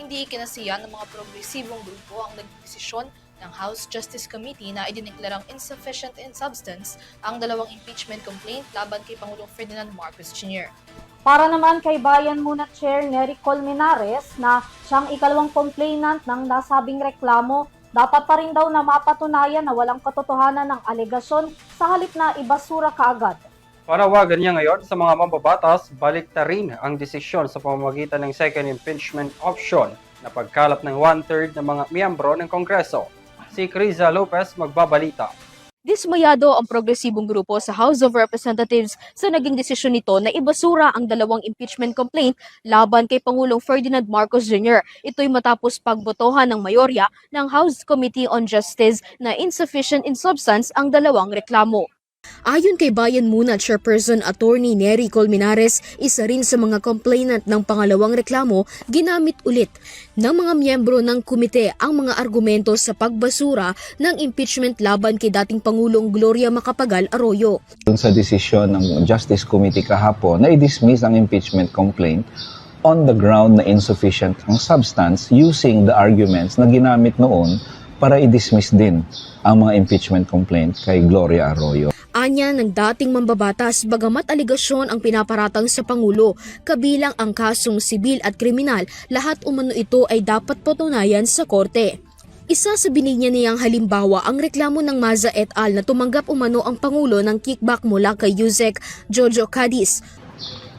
Hindi ikinasiya ng mga progresibong grupo ang nagdesisyon ng House Justice Committee na idineklarang insufficient in substance ang dalawang impeachment complaint laban kay Pangulong Ferdinand Marcos Jr. Para naman kay Bayan Muna Chair Nery Colmenares na siyang ikalawang complainant ng nasabing reklamo, dapat pa rin daw na mapatunayan na walang katotohanan ng alegasyon sa halip na ibasura kaagad. Panawagan niya ngayon sa mga mambabatas, baliktarin ang desisyon sa pamamagitan ng second impeachment option na pagkalap ng 1/3 ng mga miyembro ng Kongreso. Si Criza Lopez magbabalita. Dismayado ang progresibong grupo sa House of Representatives sa naging desisyon nito na ibasura ang dalawang impeachment complaint laban kay Pangulong Ferdinand Marcos Jr. Ito'y matapos pagbotohan ng mayorya ng House Committee on Justice na insufficient in substance ang dalawang reklamo. Ayon kay Bayan Muna Chairperson Attorney Nery Colmenares, isa rin sa mga complainant ng pangalawang reklamo, ginamit ulit ng mga miyembro ng komite ang mga argumento sa pagbasura ng impeachment laban kay dating Pangulong Gloria Macapagal Arroyo. Dun sa desisyon ng Justice Committee kahapon na i-dismiss ang impeachment complaint on the ground na insufficient ang substance using the arguments na ginamit noon para i-dismiss din ang mga impeachment complaint kay Gloria Arroyo. Anya ng dating mambabatas, bagamat aligasyon ang pinaparatang sa Pangulo, kabilang ang kasong sibil at kriminal, lahat umano ito ay dapat patunayan sa korte. Isa sa binigyan niyang halimbawa ang reklamo ng Maza et al. Na tumanggap umano ang Pangulo ng kickback mula kay Yusek Jojo Cadiz.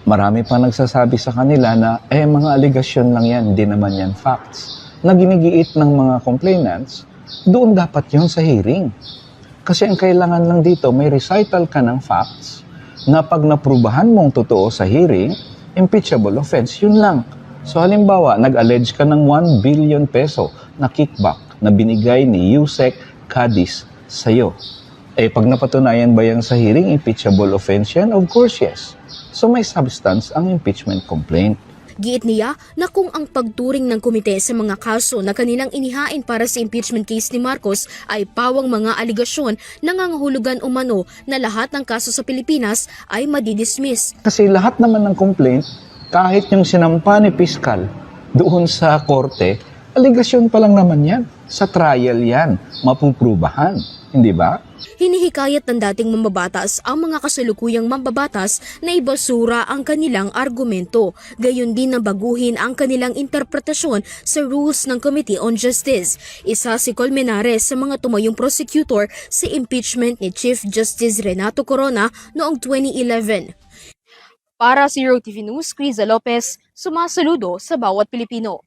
Marami pa nagsasabi sa kanila na mga aligasyon lang yan, hindi naman yan facts. Na ginigiit ng mga complainants, doon dapat yon sa hearing. Kasi ang kailangan lang dito, may recital ka ng facts na pag naprubahan mong totoo sa hearing, impeachable offense, yun lang. So halimbawa, nag-allege ka ng 1 billion peso na kickback na binigay ni Yusek Cadiz sa'yo. Pag napatunayan ba yan sa hearing, impeachable offense yan? Of course, yes. So may substance ang impeachment complaint. Giit niya na kung ang pagturing ng komite sa mga kaso na kanilang inihain para sa impeachment case ni Marcos ay pawang mga aligasyon, nangangahulugan umano na lahat ng kaso sa Pilipinas ay madidismiss. Kasi lahat naman ng complaint, kahit yung sinampa ni Piskal doon sa korte, aligasyon pa lang naman yan. Sa trial yan, mapuprubahan. Hindi ba? Hinihikayat ng dating mambabatas ang mga kasalukuyang mambabatas na ibasura ang kanilang argumento, gayon din na baguhin ang kanilang interpretasyon sa rules ng Committee on Justice. Isa si Colmenares sa mga tumayong prosecutor sa impeachment ni Chief Justice Renato Corona noong 2011. Para sa Euro TV News, Criza Lopez, sumasaludo sa bawat Pilipino.